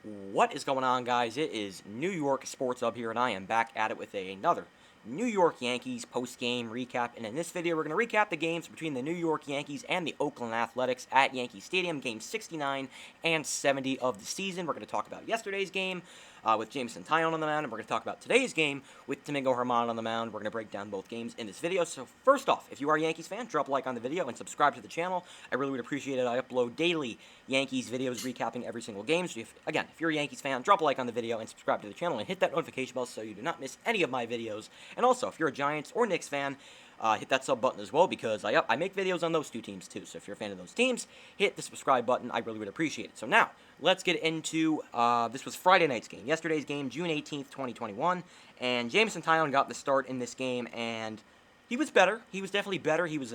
What is going on, guys? It is New York Sports Hub here, and I am back at it with another New York Yankees post-game recap. And in this video, we're going to recap the games between the New York Yankees and the Oakland Athletics at Yankee Stadium, games 69 and 70 of the season. We're going to talk about yesterday's game with Jameson Taillon on the mound, and we're going to talk about today's game with Domingo Germán on the mound. We're going to break down both games in this video. So first off, if you are a Yankees fan, drop a like on the video and subscribe to the channel. I really would appreciate it. I upload daily Yankees videos recapping every single game. So if you're a Yankees fan, drop a like on the video and subscribe to the channel and hit that notification bell so you do not miss any of my videos. And also, if you're a Giants or Knicks fan, hit that sub button as well, because I make videos on those two teams too. So if you're a fan of those teams, hit the subscribe button. I really would appreciate it. So now, let's get into, this was Friday night's game. Yesterday's game, June 18th, 2021. And Jameson Taillon got the start in this game, and he was better. He was definitely better. He was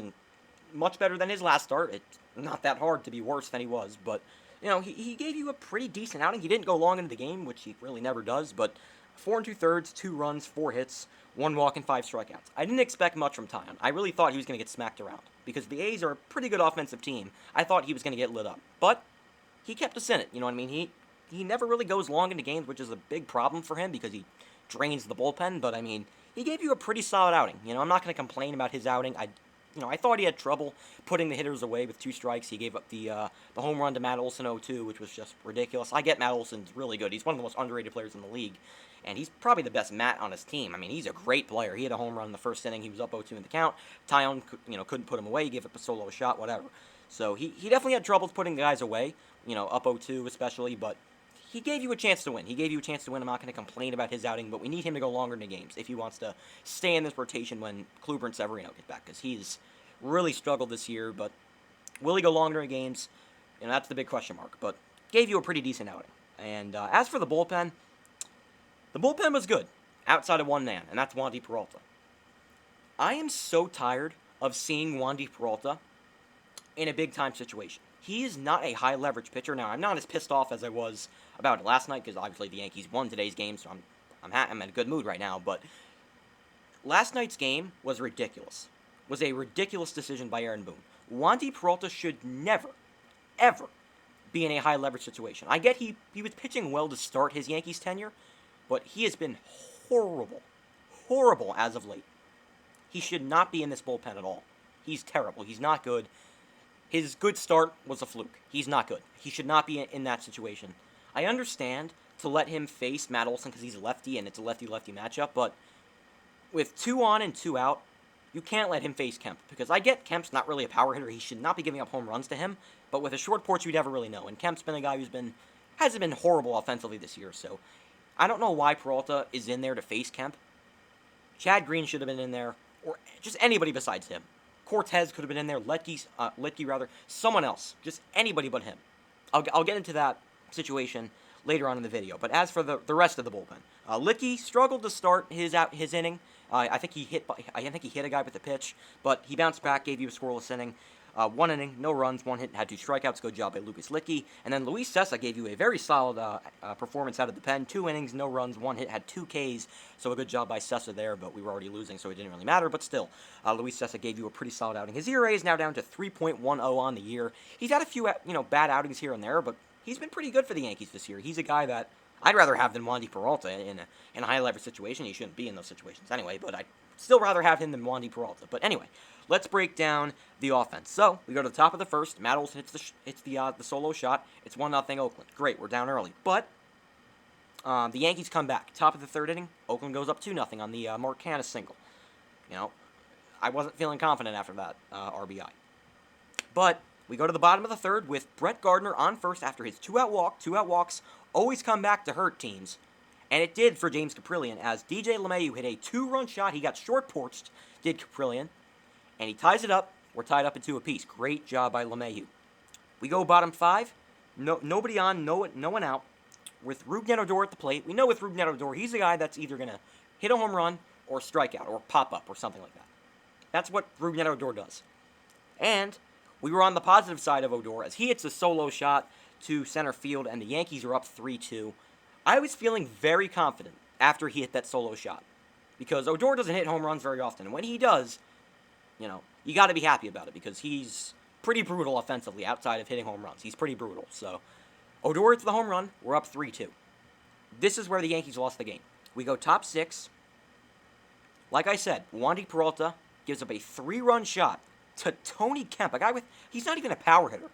much better than his last start. It's not that hard to be worse than he was, but, you know, he gave you a pretty decent outing. He didn't go long into the game, which he really never does, but 4 2/3, 2 runs, 4 hits, 1 walk, and 5 strikeouts. I didn't expect much from Taillon. I really thought he was going to get smacked around, because the A's are a pretty good offensive team. I thought he was going to get lit up, but he kept us in it. You know what I mean? He never really goes long into games, which is a big problem for him, because he drains the bullpen, but, I mean, he gave you a pretty solid outing. You know, I'm not going to complain about his outing. I thought he had trouble putting the hitters away with 2 strikes. He gave up the home run to Matt Olson 0-2, which was just ridiculous. I get Matt Olson's really good. He's one of the most underrated players in the league, and he's probably the best Matt on his team. I mean, he's a great player. He had a home run in the first inning. He was up 0-2 in the count. Taillon, couldn't put him away. He gave up a solo shot, whatever. So he definitely had trouble putting the guys away, up 0-2 especially, but he gave you a chance to win. He gave you a chance to win. I'm not going to complain about his outing, but we need him to go longer into games if he wants to stay in this rotation when Kluber and Severino get back, because he's really struggled this year. But will he go longer in games? That's the big question mark, but gave you a pretty decent outing. And as for the bullpen was good, outside of one man, and that's Wandy Peralta. I am so tired of seeing Wandy Peralta in a big-time situation. He is not a high-leverage pitcher. Now, I'm not as pissed off as I was about it last night, because obviously the Yankees won today's game, so I'm in a good mood right now. But last night's game was ridiculous. Was a ridiculous decision by Aaron Boone. Wandy Peralta should never, ever be in a high-leverage situation. I get he was pitching well to start his Yankees tenure, but he has been horrible as of late. He should not be in this bullpen at all. He's terrible. He's not good. His good start was a fluke. He's not good. He should not be in that situation. I understand to let him face Matt Olson because he's a lefty and it's a lefty-lefty matchup, but with 2 on and 2 out, you can't let him face Kemp, because I get Kemp's not really a power hitter. He should not be giving up home runs to him, but with a short porch, you never really know. And Kemp's been a guy hasn't been horrible offensively this year, so I don't know why Peralta is in there to face Kemp. Chad Green should have been in there, or just anybody besides him. Cortez could have been in there, Litke, someone else, just anybody but him. I'll get into that situation later on in the video. But as for the rest of the bullpen, Litke struggled to start his inning. I think he hit a guy with a pitch, but he bounced back, gave you a scoreless inning. 1 inning, no runs, 1 hit, had 2 strikeouts. Good job by Lucas Litke. And then Luis Cessa gave you a very solid performance out of the pen. 2 innings, no runs, 1 hit, had 2 Ks. So a good job by Cessa there, but we were already losing, so it didn't really matter. But still, Luis Cessa gave you a pretty solid outing. His ERA is now down to 3.10 on the year. He's had a few bad outings here and there, but he's been pretty good for the Yankees this year. He's a guy that I'd rather have than Wandy Peralta in a high-leverage situation. He shouldn't be in those situations anyway, but I'd still rather have him than Wandy Peralta. But anyway, let's break down the offense. So, we go to the top of the first. Matt Olson hits the solo shot. It's 1-0 Oakland. Great, we're down early. But the Yankees come back. Top of the third inning, Oakland goes up 2-0 on the Mark Canha single. I wasn't feeling confident after that RBI. But we go to the bottom of the third with Brett Gardner on first after his 2-out walk. 2-out walks always come back to hurt teams. And it did for James Caprillion, as DJ LeMahieu hit a 2-run shot. He got short-porched, did Caprillion, and he ties it up. We're tied up at 2 apiece. Great job by LeMahieu. We go bottom 5. Nobody on, no one out. With Rougned Odor at the plate. We know with Rougned Odor, he's a guy that's either going to hit a home run or strike out or pop up or something like that. That's what Rougned Odor does. And we were on the positive side of Odor as he hits a solo shot to center field, and the Yankees are up 3-2. I was feeling very confident after he hit that solo shot, because Odor doesn't hit home runs very often, and when he does, you got to be happy about it, because he's pretty brutal offensively outside of hitting home runs. He's pretty brutal, so Odor hits the home run. We're up 3-2. This is where the Yankees lost the game. We go top 6. Like I said, Wandy Peralta gives up a 3-run shot to Tony Kemp, a guy he's not even a power hitter.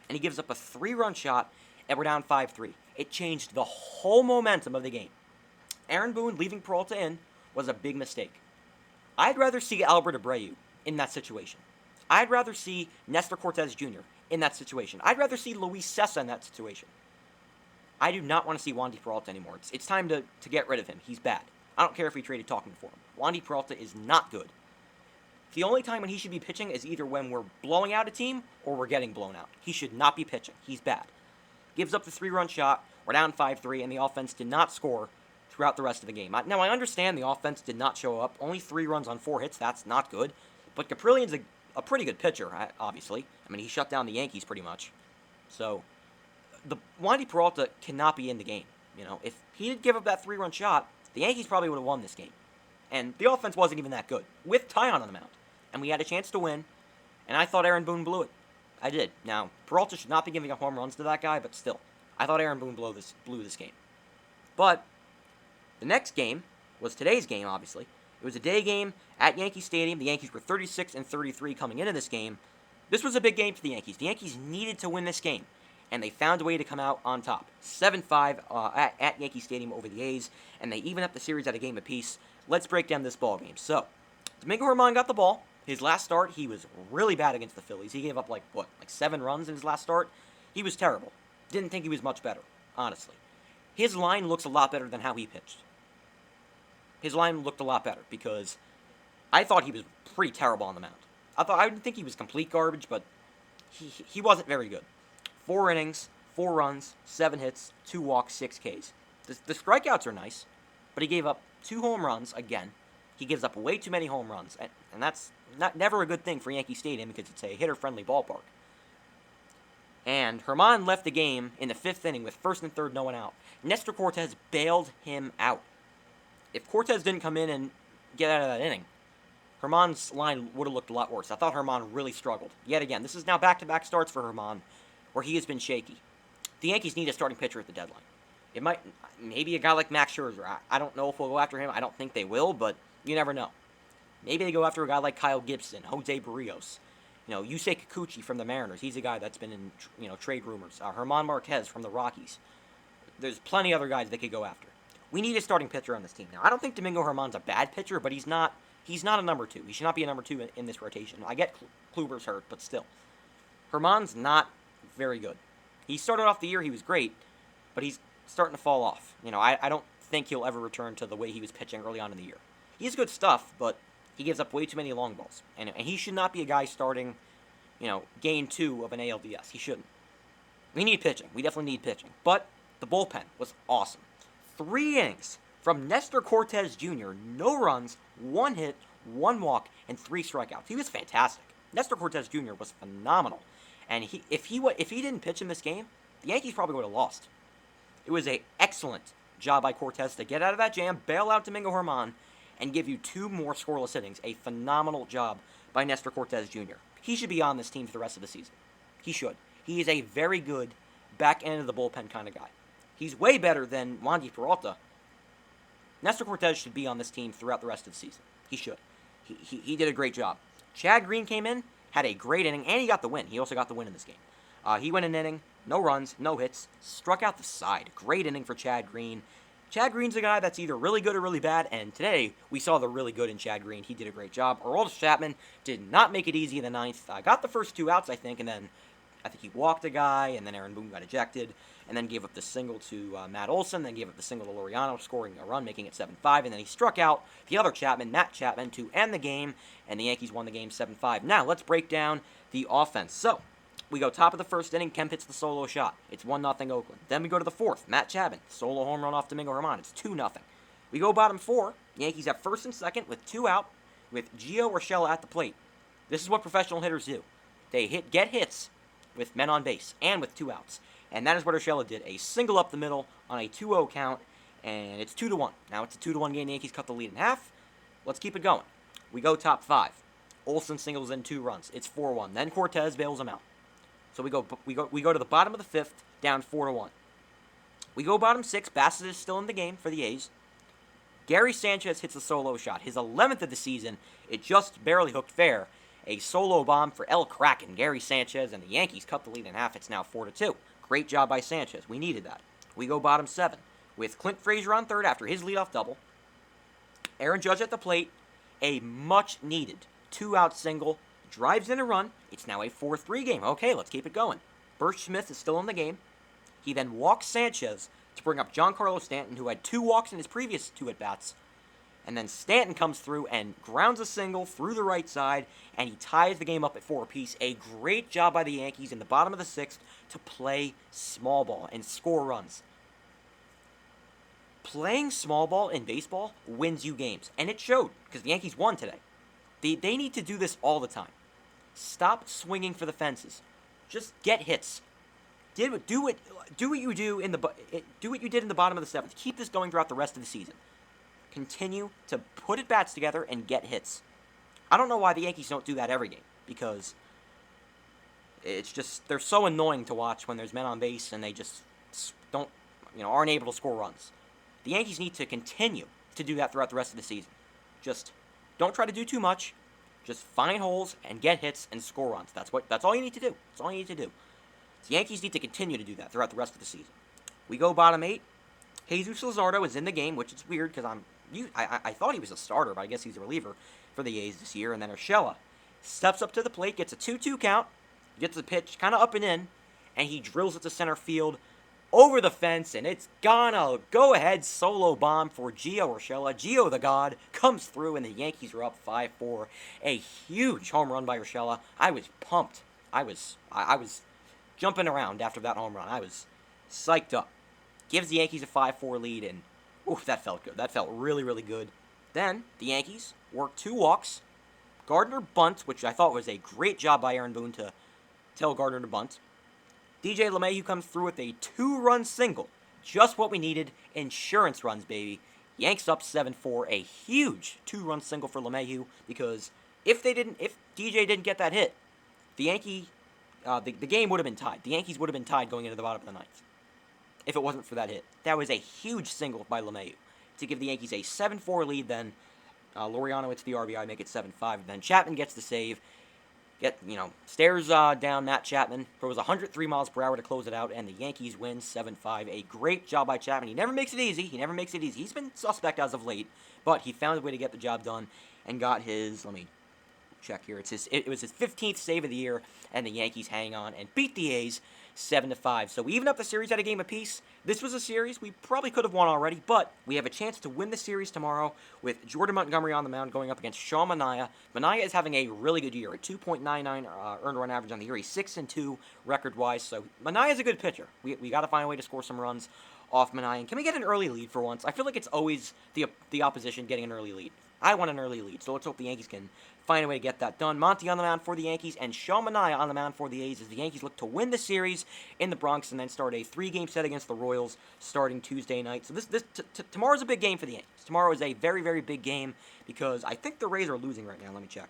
And he gives up a 3-run shot, and we're down 5-3. It changed the whole momentum of the game. Aaron Boone leaving Peralta in was a big mistake. I'd rather see Albert Abreu in that situation. I'd rather see Nestor Cortes Jr. in that situation. I'd rather see Luis Cessa in that situation. I do not want to see Wandy Peralta anymore. It's time to get rid of him. He's bad. I don't care if we traded talking for him. Wandy Peralta is not good. The only time when he should be pitching is either when we're blowing out a team or we're getting blown out. He should not be pitching. He's bad. Gives up the 3-run shot. We're down 5-3, and the offense did not score throughout the rest of the game. Now, I understand the offense did not show up. Only 3 runs on 4 hits. That's not good. But Caprillian's a pretty good pitcher, obviously. I mean, he shut down the Yankees pretty much. So, the Wandy Peralta cannot be in the game. If he did give up that 3-run shot, the Yankees probably would have won this game. And the offense wasn't even that good, with Tyon on the mound. And we had a chance to win, and I thought Aaron Boone blew it. I did. Now, Peralta should not be giving up home runs to that guy, but still, I thought Aaron Boone blew this game. But the next game was today's game, obviously. It was a day game at Yankee Stadium. The Yankees were 36-33 coming into this game. This was a big game for the Yankees. The Yankees needed to win this game, and they found a way to come out on top. 7-5 at Yankee Stadium over the A's, and they even up the series at a game apiece. Let's break down this ball game. So, Domingo Germán got the ball. His last start, he was really bad against the Phillies. He gave up, like 7 runs in his last start? He was terrible. Didn't think he was much better, honestly. His line looks a lot better than how he pitched. His line looked a lot better because I thought he was pretty terrible on the mound. I didn't think he was complete garbage, but he wasn't very good. 4 innings, 4 runs, 7 hits, 2 walks, 6 Ks. The strikeouts are nice, but he gave up 2 home runs again. He gives up way too many home runs, and that's never a good thing for Yankee Stadium because it's a hitter-friendly ballpark. And Germán left the game in the 5th inning with 1st and 3rd, no one out. Nestor Cortes bailed him out. If Cortes didn't come in and get out of that inning, Germán's line would have looked a lot worse. I thought Germán really struggled. Yet again, this is now back-to-back starts for Germán, where he has been shaky. The Yankees need a starting pitcher at the deadline. It might, maybe a guy like Max Scherzer. I don't know if we'll go after him. I don't think they will, but you never know. Maybe they go after a guy like Kyle Gibson, Jose Barrios. Yusei Kikuchi from the Mariners. He's a guy that's been in, trade rumors. Germán Marquez from the Rockies. There's plenty of other guys they could go after. We need a starting pitcher on this team now. I don't think Domingo Germán's a bad pitcher, but he's not a number 2. He should not be a number 2 in this rotation. I get Kluber's hurt, but still. Germán's not very good. He started off the year, he was great, but he's starting to fall off. I don't think he'll ever return to the way he was pitching early on in the year. He has good stuff, but he gives up way too many long balls. And he should not be a guy starting, game 2 of an ALDS. He shouldn't. We need pitching. We definitely need pitching. But the bullpen was awesome. 3 innings from Nestor Cortes Jr. No runs, 1 hit, 1 walk, and 3 strikeouts. He was fantastic. Nestor Cortes Jr. was phenomenal. And if he didn't pitch in this game, the Yankees probably would have lost. It was an excellent job by Cortes to get out of that jam, bail out Domingo Germán, and give you 2 more scoreless innings. A phenomenal job by Nestor Cortes Jr. He should be on this team for the rest of the season. He should. He is a very good back end of the bullpen kind of guy. He's way better than Wandy Peralta. Nestor Cortes should be on this team throughout the rest of the season. He should. He did a great job. Chad Green came in, had a great inning, and he got the win. He also got the win in this game. He went an inning, no runs, no hits, struck out the side. Great inning for Chad Green. Chad Green's a guy that's either really good or really bad, and today we saw the really good in Chad Green. He did a great job. Aroldis Chapman did not make it easy in the 9th. Got the first 2 outs, I think, and then I think he walked a guy, and then Aaron Boone got ejected, and then gave up the single to Matt Olson, then gave up the single to Laureano, scoring a run, making it 7-5, and then he struck out the other Chapman, Matt Chapman, to end the game, and the Yankees won the game 7-5. Now, let's break down the offense. So, we go top of the 1st inning, Kemp hits the solo shot. It's 1-0 Oakland. Then we go to the 4th, Matt Chapman, solo home run off Domingo Germán. It's 2-0. We go bottom 4, Yankees at 1st and 2nd with 2 out, with Gio Urshela at the plate. This is what professional hitters do. They get hits with men on base and with 2 outs. And that is what Urshela did. A single up the middle on a 2-0 count, and it's 2-1. Now it's a 2-1 game. The Yankees cut the lead in half. Let's keep it going. We go top 5. Olson singles in 2 runs. It's 4-1. Then Cortes bails him out. So we go to the bottom of the 5th. down 4-1. We go bottom 6. Bassett is still in the game for the A's. Gary Sanchez hits a solo shot, his 11th of the season. It just barely hooked fair. A solo bomb for El Kraken. Gary Sanchez and the Yankees cut the lead in half. It's now 4-2. Great job by Sanchez. We needed that. We go bottom 7 with Clint Frazier on third after his leadoff double. Aaron Judge at the plate. A much-needed 2-out single. Drives in a run. It's now a 4-3 game. Okay, let's keep it going. Burch Smith is still in the game. He then walks Sanchez to bring up Giancarlo Stanton, who had 2 walks in his previous 2 at-bats. And then Stanton comes through and grounds a single through the right side, and he ties the game up at 4 apiece. A great job by the Yankees in the bottom of the 6th to play small ball and score runs. Playing small ball in baseball wins you games, and it showed, because the Yankees won today. They need to do this all the time. Stop swinging for the fences. Just get hits. Do what you did in the bottom of the 7th. Keep this going throughout the rest of the season. Continue to put at bats together and get hits. I don't know why the Yankees don't do that every game, because it's just, they're so annoying to watch when there's men on base and they just aren't able to score runs. The Yankees need to continue to do that throughout the rest of the season. Just don't try to do too much. Just find holes and get hits and score runs. That's all you need to do. That's all you need to do. The Yankees need to continue to do that throughout the rest of the season. We go bottom 8. Jesus Luzardo is in the game, which is weird because I thought he was a starter, but I guess he's a reliever for the A's this year. And then Urshela steps up to the plate, gets a 2-2 count, gets the pitch kind of up and in, and he drills it to center field over the fence, and it's gone. A go-ahead solo bomb for Gio Urshela. Gio the God comes through, and the Yankees are up 5-4. A huge home run by Urshela. I was pumped. I was jumping around after that home run. I was psyched up. Gives the Yankees a 5-4 lead, and oof, that felt good. That felt really, really good. Then the Yankees work 2 walks. Gardner bunts, which I thought was a great job by Aaron Boone to tell Gardner to bunt. DJ LeMahieu comes through with a 2-run single. Just what we needed. Insurance runs, baby. Yanks up 7-4. A huge 2-run single for LeMahieu, because if DJ didn't get that hit, the game would have been tied. The Yankees would have been tied going into the bottom of the 9th if it wasn't for that hit. That was a huge single by LeMahieu to give the Yankees a 7-4 lead. Then Laureano hits the RBI, make it 7-5. Then Chapman gets the save. Stares down Matt Chapman, throws 103 miles per hour to close it out, and the Yankees win 7-5. A great job by Chapman. He never makes it easy. He's been suspect as of late, but he found a way to get the job done and got his, let me check here, it was his 15th save of the year, and the Yankees hang on and beat the A's 7-5. So we even up the series at a game apiece. This was a series we probably could have won already, but we have a chance to win the series tomorrow with Jordan Montgomery on the mound going up against Sean Manaea. Manaea is having a really good year, a 2.99 earned run average on the year. He's 6-2 record-wise, so Manaea is a good pitcher. We got to find a way to score some runs off Manaea. And can we get an early lead for once? I feel like it's always the opposition getting an early lead. I want an early lead, so let's hope the Yankees can find a way to get that done. Monty on the mound for the Yankees, and Sean Manaea on the mound for the A's as the Yankees look to win the series in the Bronx and then start a 3-game set against the Royals starting Tuesday night. So tomorrow's a big game for the Yankees. Tomorrow is a very, very big game because I think the Rays are losing right now. Let me check.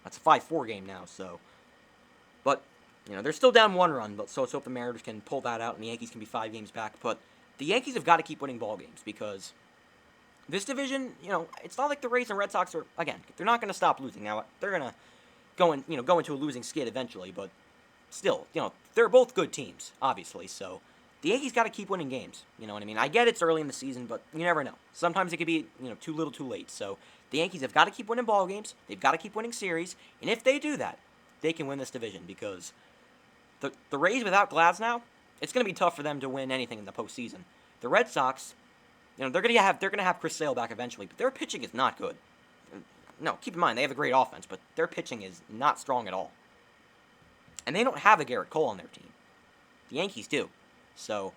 That's a 5-4 game now, so. But, they're still down 1 run, so let's hope the Mariners can pull that out and the Yankees can be 5 games back. But the Yankees have got to keep winning ball games because this division, it's not like the Rays and Red Sox are, again, they're not going to stop losing. Now, they're going to go into a losing skid eventually, but still, they're both good teams, obviously. So the Yankees got to keep winning games. You know what I mean? I get it's early in the season, but you never know. Sometimes it could be, too little, too late. So the Yankees have got to keep winning ball games. They've got to keep winning series, and if they do that, they can win this division because the Rays without Glasnow, it's going to be tough for them to win anything in the postseason. The Red Sox, they're going to have Chris Sale back eventually, but their pitching is not good. No, keep in mind, they have a great offense, but their pitching is not strong at all. And they don't have a Garrett Cole on their team. The Yankees do. So,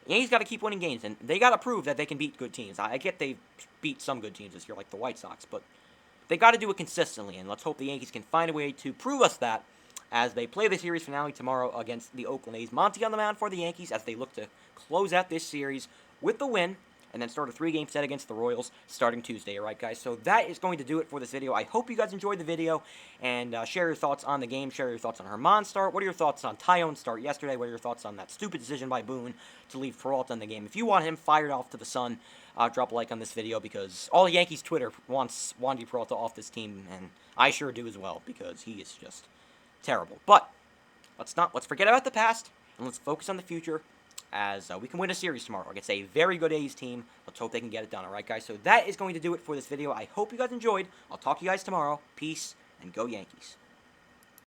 the Yankees got to keep winning games, and they got to prove that they can beat good teams. I get they beat some good teams this year, like the White Sox, but they got to do it consistently, and let's hope the Yankees can find a way to prove us that as they play the series finale tomorrow against the Oakland A's. Monty on the mound for the Yankees as they look to close out this series with the win. and then start a 3-game set against the Royals starting Tuesday, alright guys? So that is going to do it for this video. I hope you guys enjoyed the video, and share your thoughts on the game, share your thoughts on Herman's start. What are your thoughts on Tyone's start yesterday? What are your thoughts on that stupid decision by Boone to leave Peralta in the game? If you want him fired off to the sun, drop a like on this video, because all Yankees Twitter wants Wandy Peralta off this team, and I sure do as well, because he is just terrible. But let's forget about the past, and let's focus on the future, as we can win a series tomorrow against a very good A's team. Let's hope they can get it done, alright guys? So that is going to do it for this video. I hope you guys enjoyed. I'll talk to you guys tomorrow. Peace, and go Yankees.